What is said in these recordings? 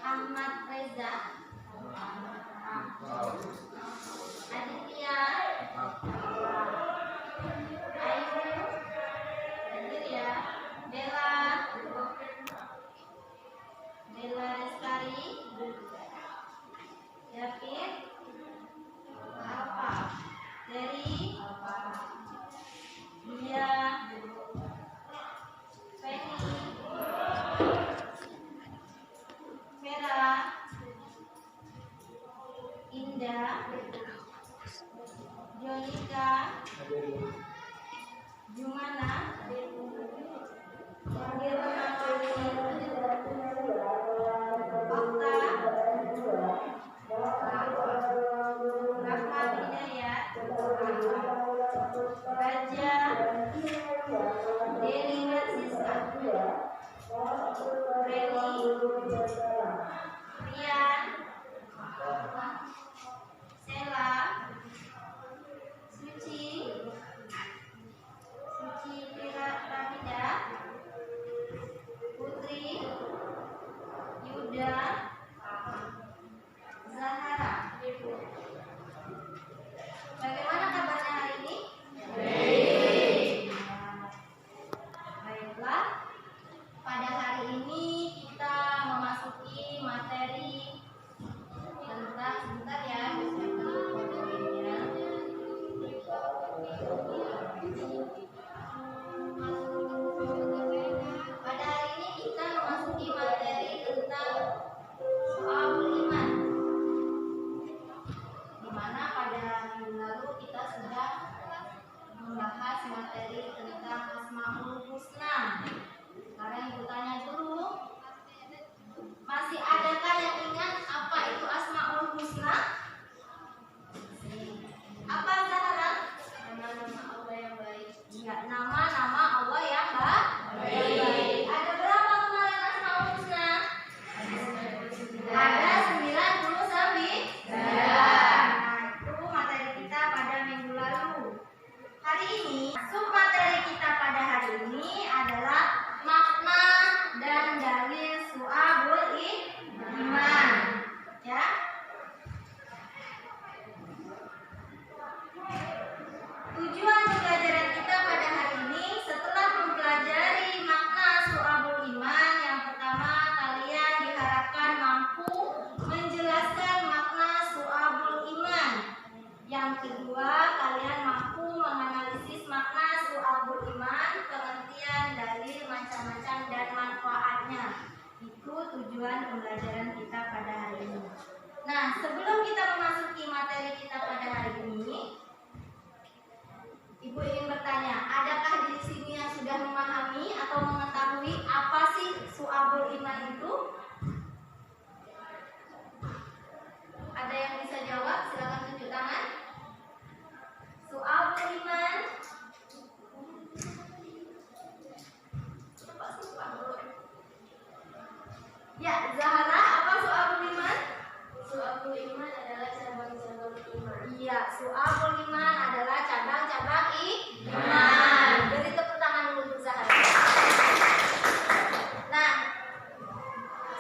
Ahmad Reza, Aditya, Ayu, hadir ya. Bella Lestari, David, Alfa, Terry, Dia, Penny, Vera, Indah, Jonika, Jumana, Okta, Rahma Hidayat, Raja, Deli Narsiska, Reni, Rian, Sela, Suci Ramida, Putri, Yuda, Zahara. Bagaimana kabarnya hari ini? Baik. Baiklah. Pada hari ini kita memasuki materi tentang sebentar ya. Pada hari ini kita memasuki materi tentang soal iman, di mana pada minggu lalu kita sudah membahas materi tentang Asmaul Husna. Sekarang ibu tanya dulu, masih adakah yang ingat apa itu Asmaul Husna? Apa Zahra? Nama-nama Allah yang baik. Ya, nama-nama Allah yang baik. Ada berapa kemarin Asmaul Husna? Ada 99. Nah, itu materi kita pada minggu lalu. Hari ini, submateri kita pada hari ini adalah makna dan dalil su'abul iman. Ya. Tujuan pembelajaran kita pada hari ini, setelah mempelajari makna su'abul iman, yang pertama kalian diharapkan mampu menjelaskan makna su'abul iman. Yang kedua, kalian mampu menganalisis makna su'abul iman, pengertian, dalil, macam-macam dan manfaatnya. Itu tujuan pembelajaran kita pada hari ini. Nah, sebelum kita memasuki materi kita pada hari ini, Ibu ingin bertanya, adakah di sini yang sudah memahami atau mengetahui apa sih su'abul iman itu? Ada yang bisa jawab? Silakan tunjuk tangan. Su'abul iman. Ya, Zahra, apa su'abul iman? Su'abul iman adalah cabang-cabang iman. Iya, su'abul iman adalah cabang-cabang iman. Beri tepuk tangan dulu untuk Zahra. Nah,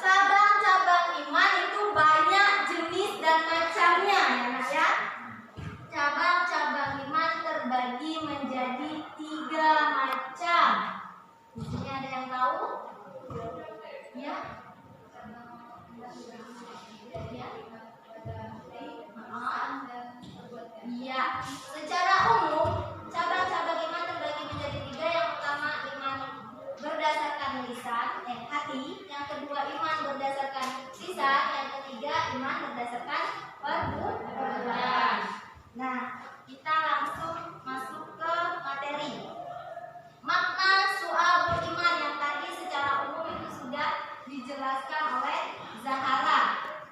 cabang-cabang iman itu banyak jenis dan macamnya, ya Nak ya. Cabang-cabang iman terbagi menjadi 3 macam. Di sini ada yang tahu? Ya. Iya, secara umum cabang-cabang iman terbagi menjadi 3. Yang pertama iman berdasarkan lisan, hati. Yang kedua iman berdasarkan lisan. Yang ketiga iman berdasarkan perbuatan. Nah, kita langsung masuk ke materi. Makna su'abul iman yang tadi secara umum itu sudah dijelaskan oleh Zahara.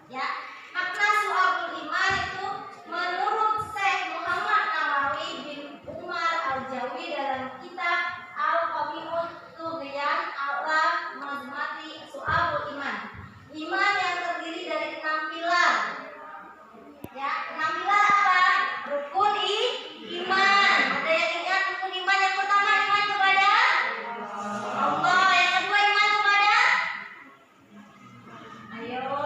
Ya, makna su'abul iman itu menurut Syekh Muhammad Nawawi bin Umar Al-Jawi dalam kitab Al-Qabi'ut Tughyan ala Mazmati Su'abul Iman. Iman yang terdiri dari 6 pilar. Ya, 6 pilar apa? Rukun iman. Ada yang ingat rukun iman yang pertama iman kepada Allah, yang kedua iman kepada? Ayo.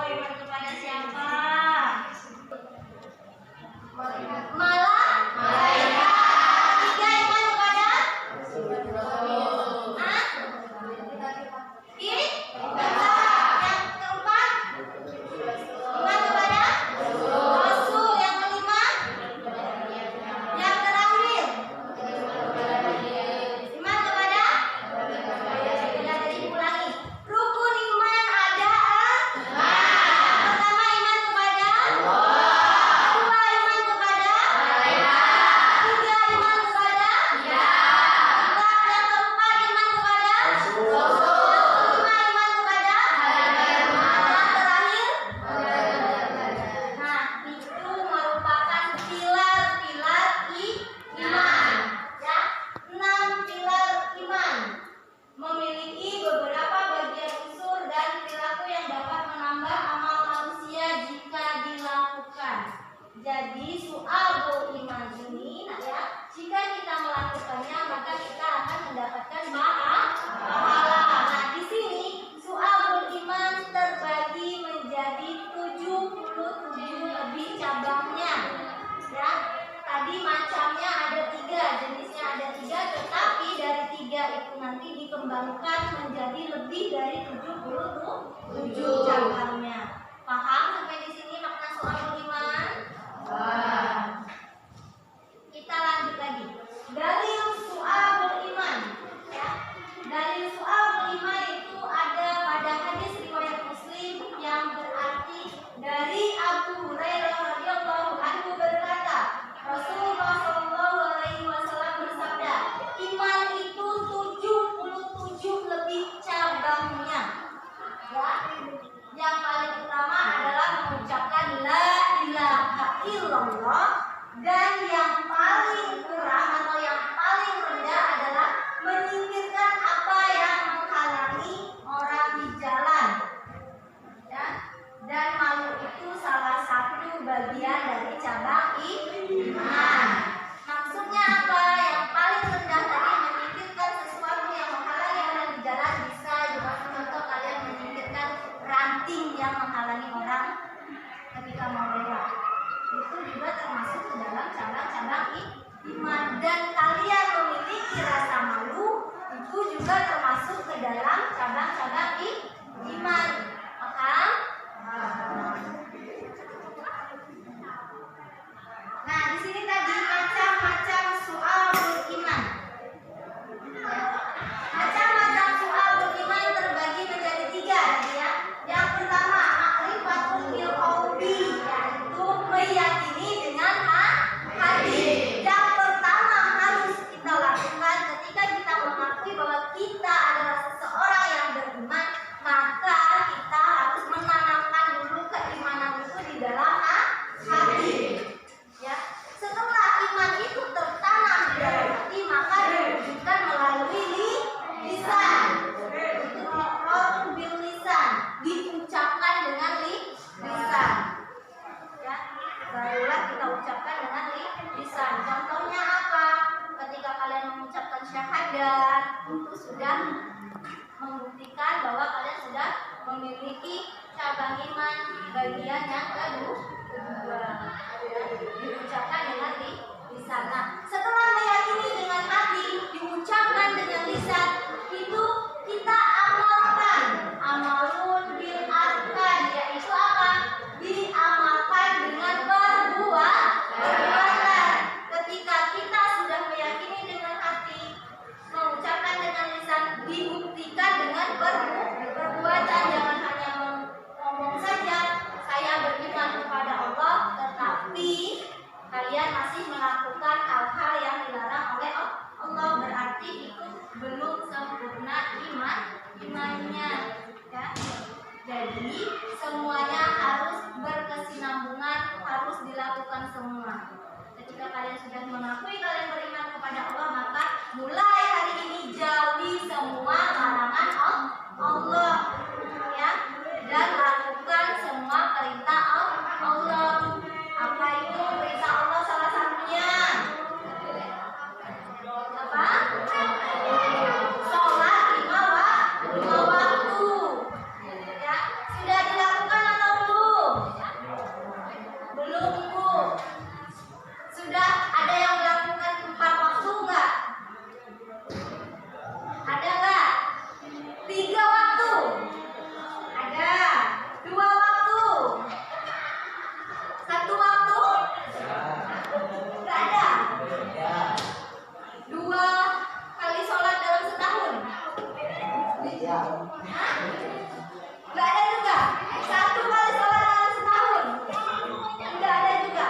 27 cabangnya. Paham sampai di sini makna soal beriman? Kita lanjut lagi. Dalil soal beriman, ya. Dalil soal beriman itu ada pada hadis riwayat Muslim yang berarti dari Abu Hurairah radhiyallahu anhu berkata, Rasulullah shallallahu alaihi wasallam bersabda, iman itu 77 lebih cabangnya. Ya. Yang paling utama adalah mengucapkan la ilaha illallah, dan yang paling kurang atau yang paling rendah adalah menyingkirkan apa yang menghalangi orang di jalan. Ya. Dan malu itu salah satu bagian dari cabang iman. Maksudnya apa? Yang paling rendah tadi menyingkirkan sesuatu yang menghalangi orang di jalan, bisa juga contoh kalian menyingkirkan ranting yang menghalangi orang ketika mau lewat. Itu juga termasuk ke dalam cabang-cabang iman. Dan kalian memiliki rasa malu, itu juga termasuk ke dalam cabang-cabang iman. Maka nah, di sini tadi macam-macam soal beriman. Macam-macam soal beriman terbagi menjadi 3 ya. Yang pertama, ma'rifatul bil qalbi, yaitu meyakini dengan hati. Yang pertama harus kita lakukan ketika kita mengakui bahwa kita adalah seseorang yang beriman, maka kita harus menanamkan dulu keimanan itu di dalam hati. Ya, setelah iman itu tertanam di dalam hati, maka diwujudkan melalui lisan. Itu diqra'u bil lisan, diucapkan dengan lisan. Ya, barulah kita ucapkan dengan lisan. Contohnya apa? Ketika kalian mengucapkan syahadat, itu sudah membuktikan bahwa kalian sudah memiliki cabang iman bagian yang kedua. Diucapkan dengan lisan. Nah, setelah meyakini dengan hati, diucapkan dengan lisan, itu kita amalkan. Amalun bil arkan, yaitu apa? Diamalkan dengan perbuatan. Ketika kita sudah meyakini dengan hati, mengucapkan dengan lisan, dibuktikan dengan perbuatan. Jangan hanya ngomong saja, saya beriman kepada Allah, tetapi kalian masih melakukan hal-hal yang dilarang oleh Allah, berarti itu belum sempurna imannya. Ya. Jadi semuanya harus berkesinambungan, harus dilakukan semua. Ketika kalian sudah mengakui kalian beriman kepada Allah, maka mulai hari ini jauhi semua larangan Allah, ya, dan lakukan semua perintah Allah. Apa itu perintah Allah? Salah satunya apa? Sholat 5 waktu. Ya, sudah dilakukan atau belum? Belum, Bu. Sudah ada yang melakukan 4 waktu enggak? Ada enggak? 3 waktu? Ada. 2 waktu? 1 waktu? Enggak ada. 2 kali sholat dalam setahun? Hah? Enggak ada juga. 1 kali sholat dalam setahun? Enggak ada juga.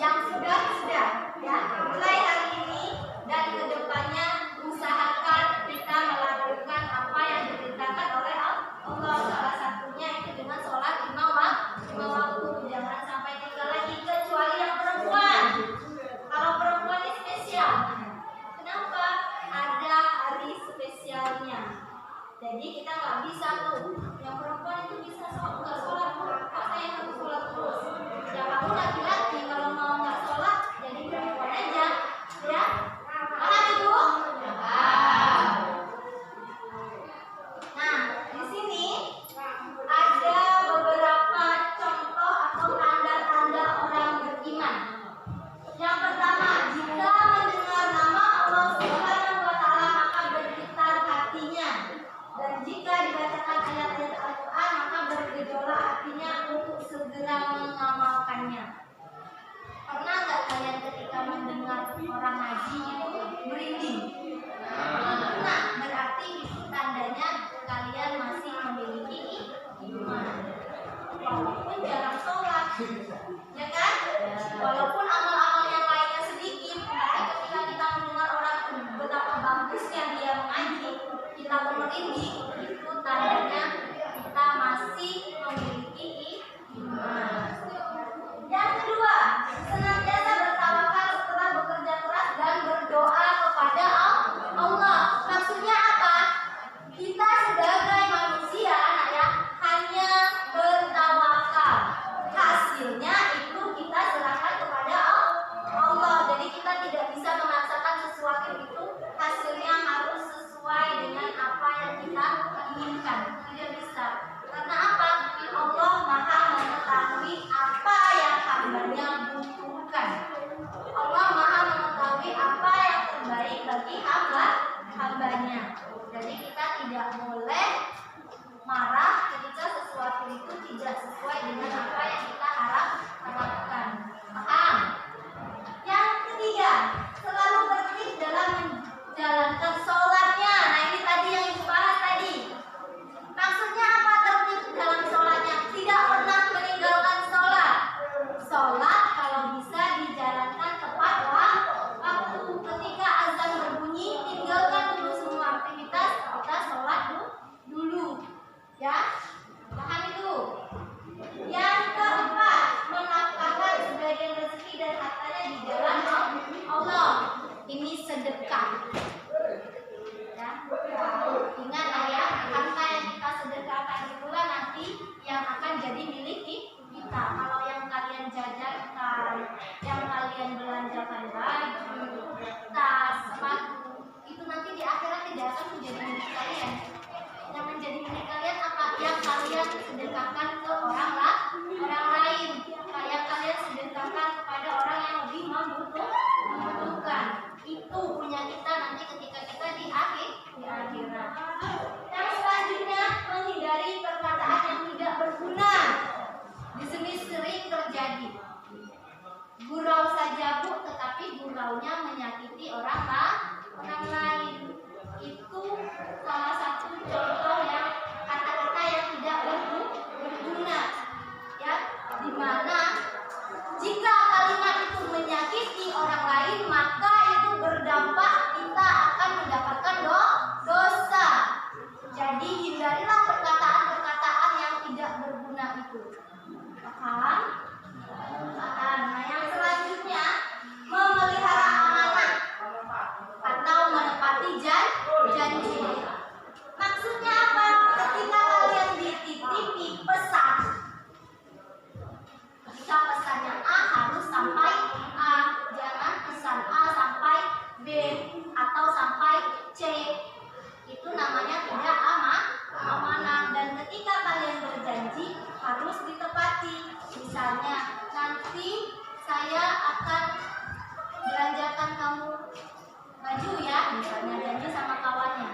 Yang sudah, ya. Mulai hari ini dan ke depannya usahakan kita melakukan apa yang diperintahkan oleh Allah. Salah satunya itu dengan sholat 5 waktu. Jangan sampai tinggal lagi, kecuali yang perempuan. Kalau perempuan ini spesial. Kenapa? Ada hari spesialnya. Jadi kita nggak bisa tuh. Yang perempuan itu bisa nggak sholat, kok saya harus sholat terus. Ya kamu laki-laki kalau mau nggak sholat, jadi perempuan aja, ya. Mana itu? Nah, di sini ada beberapa contoh atau tanda-tanda orang beriman. Yang pertama, jika mendengar nama Allah Subhanahu wa Ta'ala, maka bergetar hatinya. Dan jika dibacakan ayat kalian sedekahkan ke orang lain, kayak kalian sedekahkan kepada orang yang lebih membutuhkan. Itu punya kita nanti ketika kita di akhirat. Yang selanjutnya, menghindari perkataan yang tidak berguna. Di sini sering terjadi. Gurau saja Bu, tetapi guraunya menyakiti orang lain. Itu salah satu contoh yang kata-kata yang tidak berguna, ya, dimana jika kalimat itu menyakiti orang lain, maka itu berdampak kita akan mendapatkan dosa. Jadi hindarilah perkataan-perkataan yang tidak berguna itu. Paham? Nah, yang selanjutnya, memelihara amanah atau menepati janji. Maksudnya apa? Ketika kalian dititipi pesan, ketika pesannya A harus sampai A, jangan pesan A sampai B atau sampai C. Itu namanya tidak amanah. Dan ketika kalian berjanji harus ditepati. Misalnya, nanti saya akan belanjakan kamu baju ya, misalnya janji sama kawannya.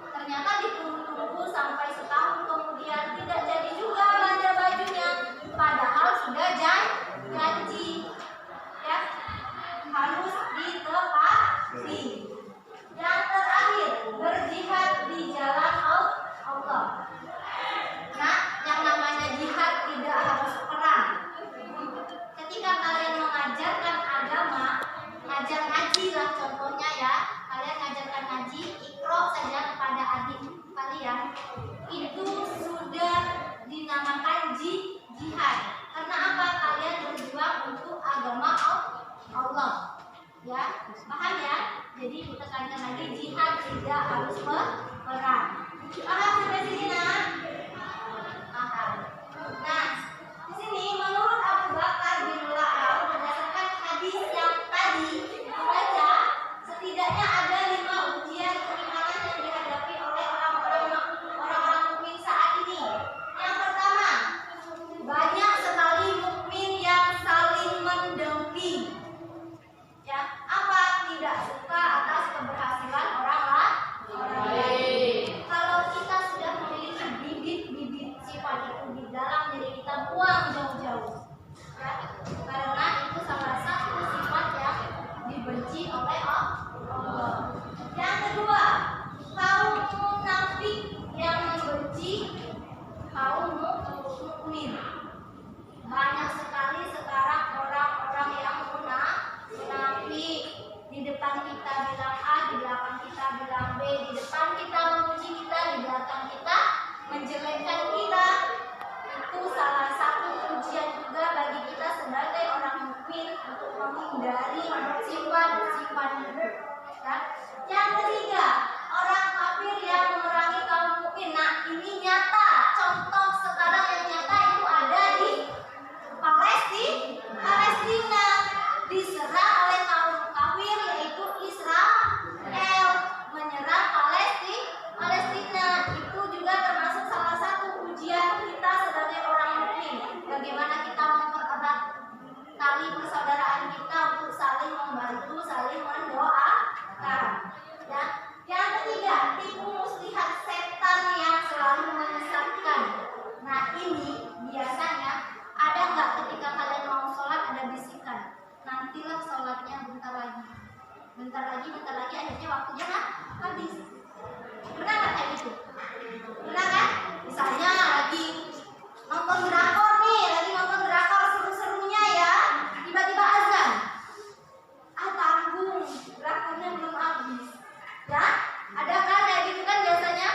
Ternyata ditunggu-tunggu sampai setahun kemudian tidak jadi juga belanja bajunya, padahal sudah janji, ya, harus ditepati. Yang terakhir, berjihad di jalan Allah. Nah, yang namanya jihad tidak harus perang. Ketika kalian mengajarkan agama, ngajar ngaji lah contohnya ya, kalian ngajarkan ngaji, Iqra saja kepada adik kalian, itu sudah dinamakan jihad. Karena apa? Kalian berjuang untuk agama Allah. Ya, paham ya? Jadi kita tekankan lagi, jihad tidak harus perang. Paham sampai sini nak? Paham. Nah, di sini menurut Abu Bakar bin La'al, berdasarkan hadis yang tadi dibaca, setidaknya ada 5 ujian keimanan yang dihadapi oleh orang-orang mukmin saat ini. Yang pertama, banyak sekali mukmin yang saling mendengki. Ya, apa? Tidak suka atas keberhasilan orang lain. Kalau kita sudah memiliki bibit-bibit sifat itu di dalam diri kita, buang jauh-jauh. Ya, karena itu salah satu sifat yang dibenci oleh Allah. Yang kedua, kaum munafik yang membenci kaum mukmin. Banyak sekali sekarang orang-orang yang munafik. Di depan kita bilang A, di belakang kita bilang B, di depan kita memuji kita, di belakang kita menjelekkan kita. Itu salah satu ujian juga bagi kita sebagai orang mukmin untuk menghindari sifat-sifat itu. Ya. Yang ketiga, orang kafir yang memerangi kaum mukmin. Nah, ini nyata. Contoh sekarang yang nyata itu ada di Palestina, diserang oleh kaum kafir yaitu Israel, menyerang Palestina. Itu juga termasuk salah satu ujian kita sebagai orang mukmin. Bagaimana kita mempererat tali persaudaraan kita untuk saling membantu, saling mendoakan. Ya. Yang ketiga, tipu muslihat setan yang selalu menyesatkan. Nah, ini biasanya ada nggak ketika kalian mau sholat ada bisikan, nantilah sholatnya bentar lagi, akhirnya waktunya habis. Pernah nggak kayak gitu? Pernah kan? Misalnya lagi nonton drakor seru-serunya ya, tiba-tiba azan, tanggung, drakornya belum habis. Ya, ada kan kayak gitu kan biasanya,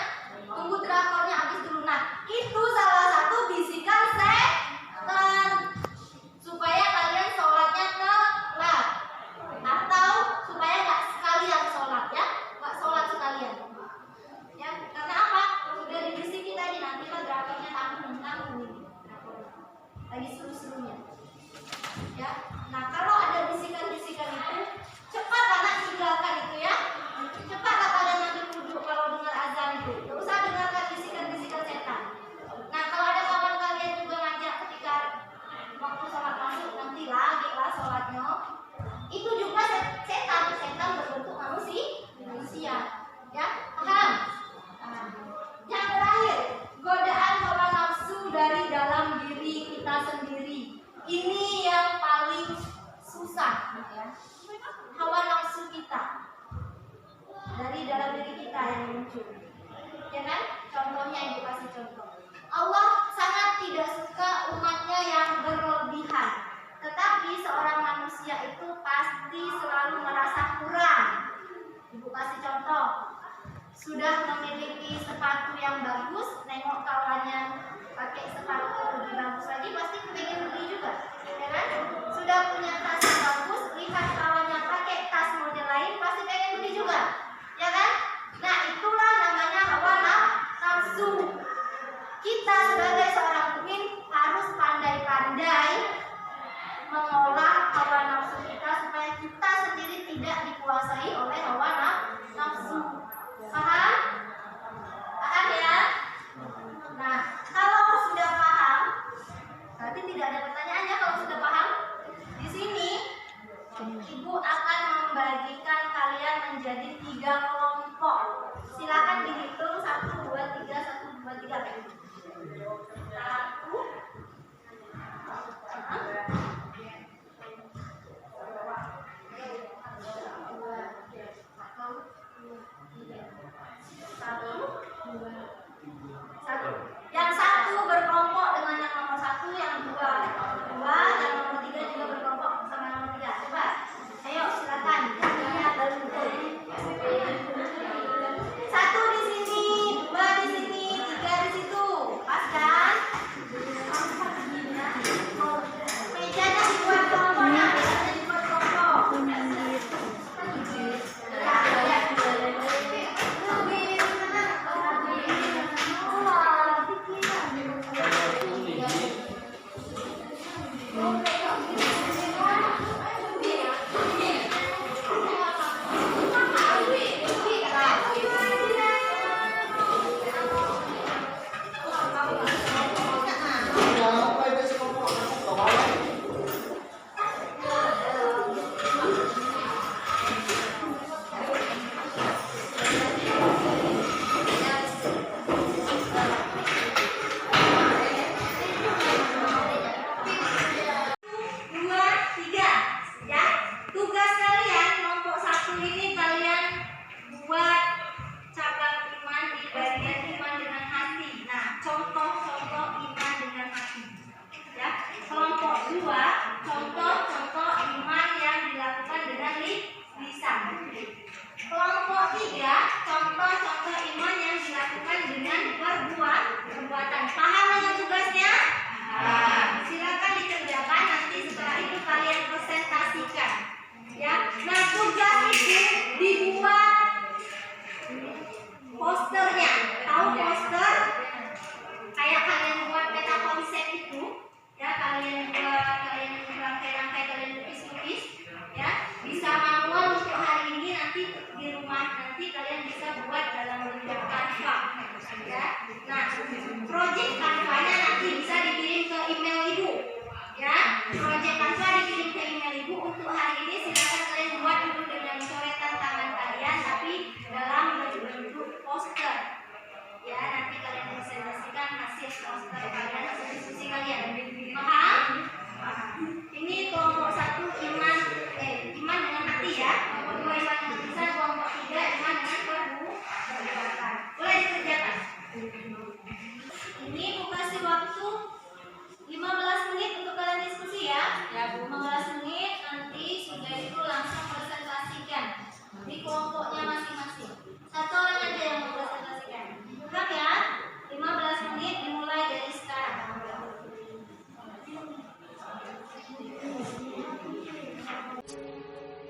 tunggu drakornya habis dulu. Nah, itu salah satu bisikan setan supaya kalian sholatnya telat, atau supaya nggak sekalian sholat ya, nggak sholat sekalian. itu pasti selalu merasa kurang. Ibu kasih contoh. Sudah memiliki sepatu yang bagus, nengok kawannya pakai sepatu lebih bagus lagi, pasti pengen beli juga, ya kan? Sudah punya tas yang bagus, lihat kawannya pakai tas model lain, pasti pengen beli juga, ya kan? Nah, itulah namanya hawa nafsu. Kita sebagai seorang mukmin harus pandai-pandai mengolah hawa nafsu kita supaya kita sendiri tidak dikuasai oleh hawa nafsu. Paham? Paham ya? Nah, kalau sudah paham, berarti tidak ada pertanyaannya. Kalau sudah paham, di sini Ibu akan membagikan kalian menjadi 3 kelompok. Silakan dihitung 1, 2, 3, 1, 2, 3. 1, yang 1 berkelompok dengan yang nomor 1, yang 2, yang nomor 3 juga berkelompok sama nomor 3. Coba, ayo silakan. Lihat baru. 1 di sini, 2 di sini, 3 di situ. Pas kan? Mejanya dibuat kelompoknya, mejanya dibuat kelompok. Perbuatan. Paham dengan tugasnya? Silakan dikerjakan, nanti setelah itu kalian presentasikan. Ya. Nah, tugas itu dibuat posternya. Tahu poster? Kayak kalian buat peta konsep itu, ya, kalian rangkai-rangkai, kalian lukis-lukis, ya. Bisa manual untuk hari ini, nanti di rumah nanti kalian bisa buat dalam bentuk Canva. Ya. Nah, project Canva-nya nanti bisa dikirim ke email Ibu. Ya, project Canva dikirim ke email Ibu. Untuk hari ini silakan kalian buat dulu dengan coretan tangan kalian, tapi dalam bentuk poster. Ya, nanti kalian presentasikan hasil poster kalian, hasil diskusi kalian. Paham? Paham. Ini kelompok 1 iman dengan hati, ya. Kelompok 2 iman dengan lisan, kelompok 3 iman dengan perbuatan. Boleh dikerjakan. Ini Bu kasih waktu 15 menit untuk kalian diskusi, ya. 15 menit, nanti sudah itu langsung presentasikan di kelompoknya masing-masing. 1 orang aja yang mau presentasikan. Paham ya? 15 menit dimulai dari sekarang.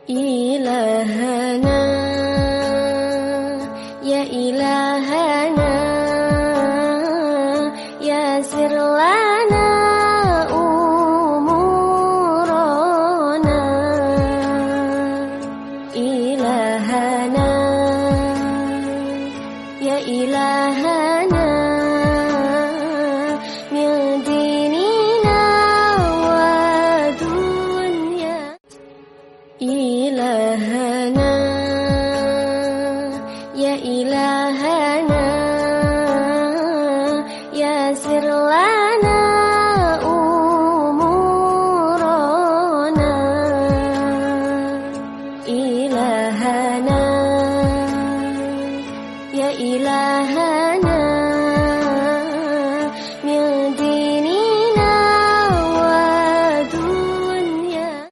Ilahana, ya ilahana, yasir lana umurana. Ilahana, ya ilahana, min dinina wa dunya. Ilahana, ya ilahana, yasir lana umurana. Ilahana, ya ilahana, min dinina wa dunya.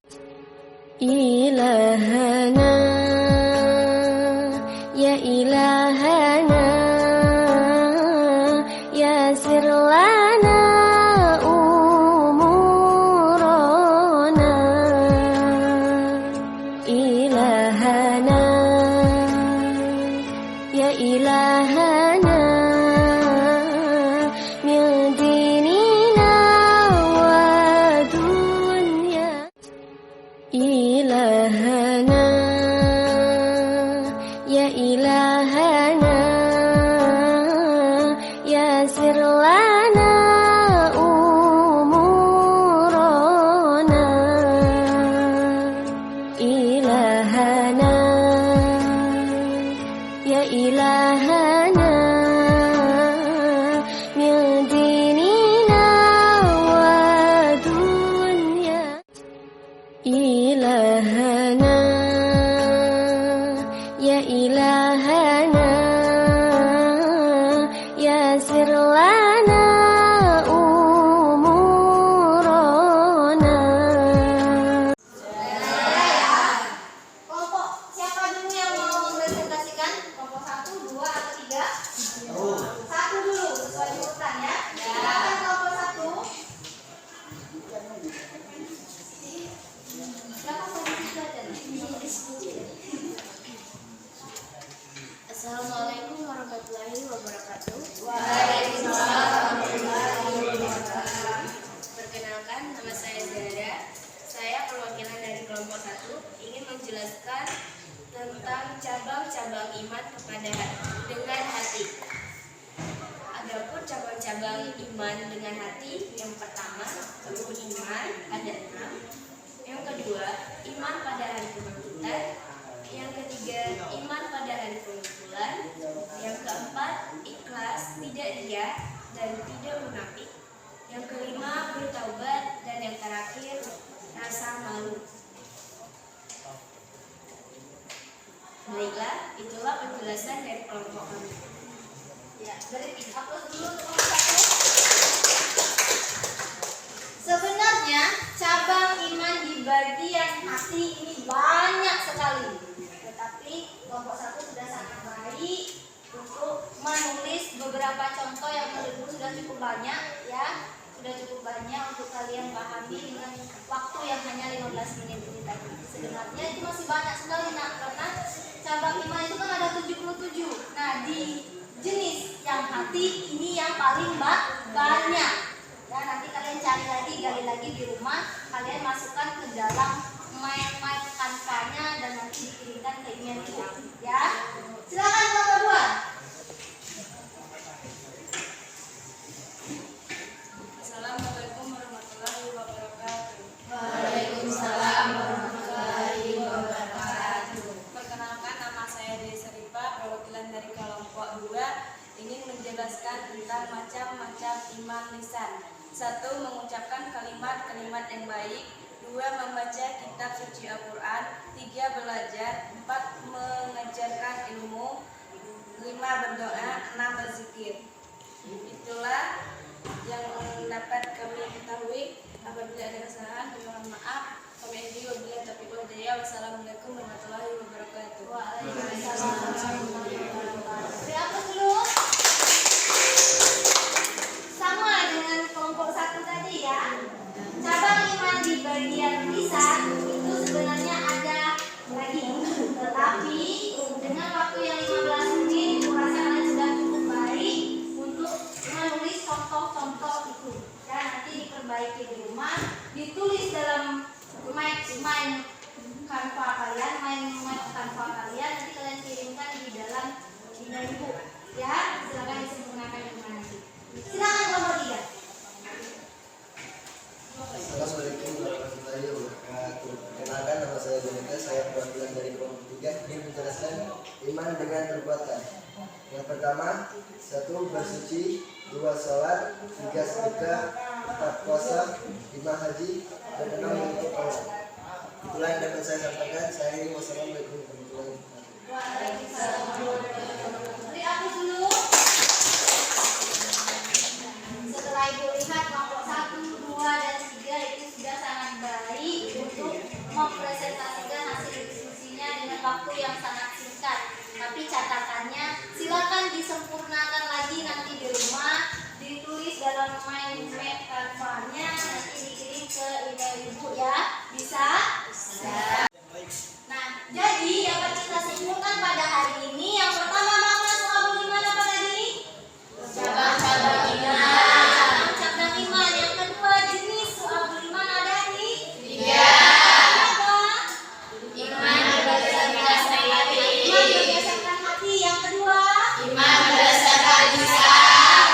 dengan hati. Yang pertama, iman, ada 6. Yang kedua, iman pada hari kebangkitan. Yang ketiga, iman pada hari pengumpulan. Yang keempat, ikhlas, tidak riya dan tidak munafik. Yang kelima, bertaubat. Dan yang terakhir, rasa malu. Baiklah, itulah penjelasan dari kelompok kami. Ya, dari upload dulu untuk nomor 1. Sebenarnya cabang iman di bagian hati ini banyak sekali, tetapi kelompok 1 sudah sangat baik untuk menulis beberapa contoh yang menurutku sudah cukup banyak, ya, sudah cukup banyak untuk kalian pahami dengan waktu yang hanya 15 menit ini tadi. Sebenarnya itu masih banyak sekali, nak, karena cabang iman itu kan ada 77. Nah, di jenis yang hati ini yang paling banyak. Ya, nanti kalian cari lagi, gali lagi di rumah, kalian masukkan ke dalam mind Canva-nya dan nanti dikirimkan ke email itu, ya. Silakan nomor 2. Assalamualaikum warahmatullahi wabarakatuh. Waalaikumsalam warahmatullahi wabarakatuh. Perkenalkan, nama saya Desi Seripa, perwakilan dari kelompok 2, ingin menjelaskan tentang macam-macam iman lisan. 1. Mengucapkan kalimat-kalimat yang baik. 2. Membaca kitab suci Al-Quran. 3. Belajar. 4. Mengajarkan ilmu. 5. Berdoa. 6. Berzikir. Itulah yang dapat kami ketahui. Apabila ada kesalahan, mohon maaf. Kami akhiri wabillahi taufiq wal hidayah. Wassalamualaikum warahmatullahi wabarakatuh. Waalaikumsalam warahmatullahi wabarakatuh. Apa dulu? Sama dengan kelompok 1 tadi, ya. Cabang iman di bagian lisan itu sebenarnya ada lagi, tetapi dengan waktu yang 15 menit, kurasa kalian sudah cukup baik untuk menulis contoh-contoh itu. Ya, nanti diperbaiki di rumah, ditulis dalam mind Canva kalian, mind Canva kalian, nanti kalian kirimkan di dalam email ibu, ya. Silakan disempurnakan di rumah nanti. Silakan nomor 3. Assalamualaikum warahmatullahi wabarakatuh. Perkenalkan, nama saya Jonathan, saya perwakilan dari kelompok 3 ingin menjelaskan iman dengan perbuatan. Yang pertama, 1. Bersuci, 2. Sholat, 3. Sedekah, 4. Puasa, 5. Haji, dan 6. Untuk Allah. Itulah yang dapat saya sampaikan. Saya ini wassalamualaikum warahmatullahi wabarakatuh. Waalaikumsalam warahmatullahi wabarakatuh. Beri aku dulu. Setelah ibu lihat kelompok 1, 2, dan 3 itu sudah sangat baik untuk mempresentasikan hasil diskusinya dengan waktu yang sangat singkat. Tapi catatannya silakan disempurnakan lagi nanti di rumah, ditulis dalam mind map Canva-nya, nanti dikirim ke email ibu, ya. Bisa? Bisa. Nah, jadi dapat kita simpulkan pada hari ini, yang pertama makna soal iman apa tadi? Cabang-cabang iman. Cabang iman. Yang kedua, jenis soal iman ada di 3. Apa? Iman berdasarkan hati. Iman berdasarkan hati. Yang kedua, iman berdasarkan lisan.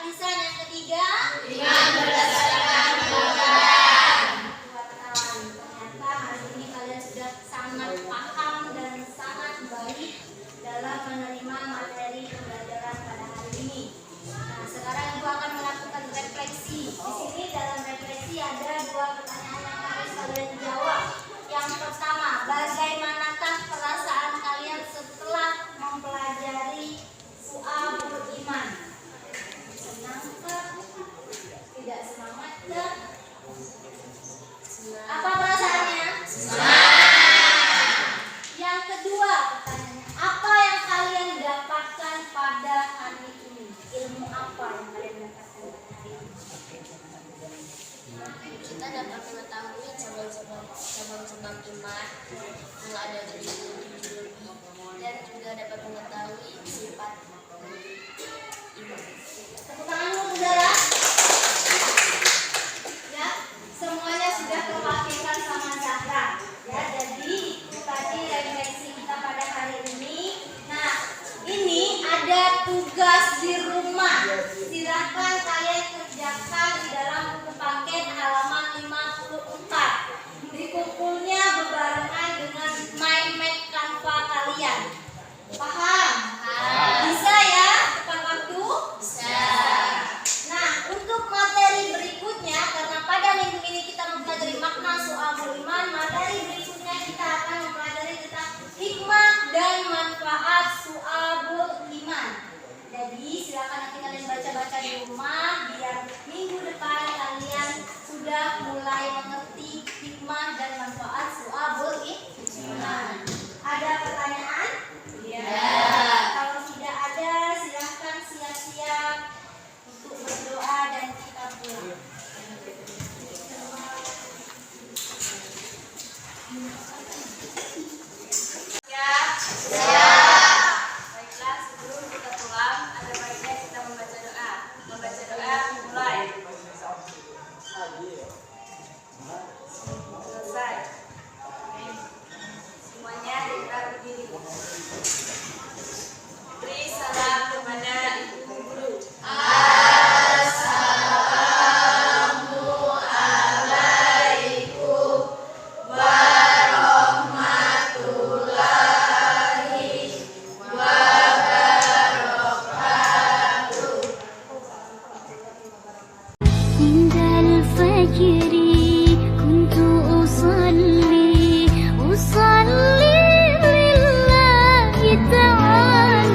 Lisan. Yang ketiga, iman berdasarkan perbuatan. Ternyata hari ini kalian sudah sangat paham dan sangat baik dalam menerima materi pembelajaran pada hari ini. Nah, sekarang ibu akan melakukan refleksi. Di sini dalam refleksi ada 2 pertanyaan yang harus kalian jawab. Yang pertama, bagaimanakah perasaan kalian setelah mempelajari Su'abul Iman? Senangkah? Tidak semangatkah? Apa perasaannya? Yang kedua pertanyaannya, apa yang kalian dapatkan pada hari ini? Ilmu apa yang kalian dapatkan pada hari ini? Kita dapat mengetahui cabang-cabang iman yang ada 77 lebih, dan juga dapat mengetahui sifat iman. Tepuk tangan dulu, saudara. Ya, semuanya sudah terwakilkan sama Zahra. Ya, jadi itu tadi refleksi kita pada hari ini. Nah, ini ada tugas di rumah. Silakan kalian kerjakan Ada pertanyaan? Kalau tidak ada, silahkan siap-siap untuk berdoa dan kita pulang. Baiklah, sebelum kita pulang, ada baiknya kita membaca doa. Membaca doa mulai. Selesai. Semuanya kita berdiri. Beri salam kepada ibu guru. عند الفجر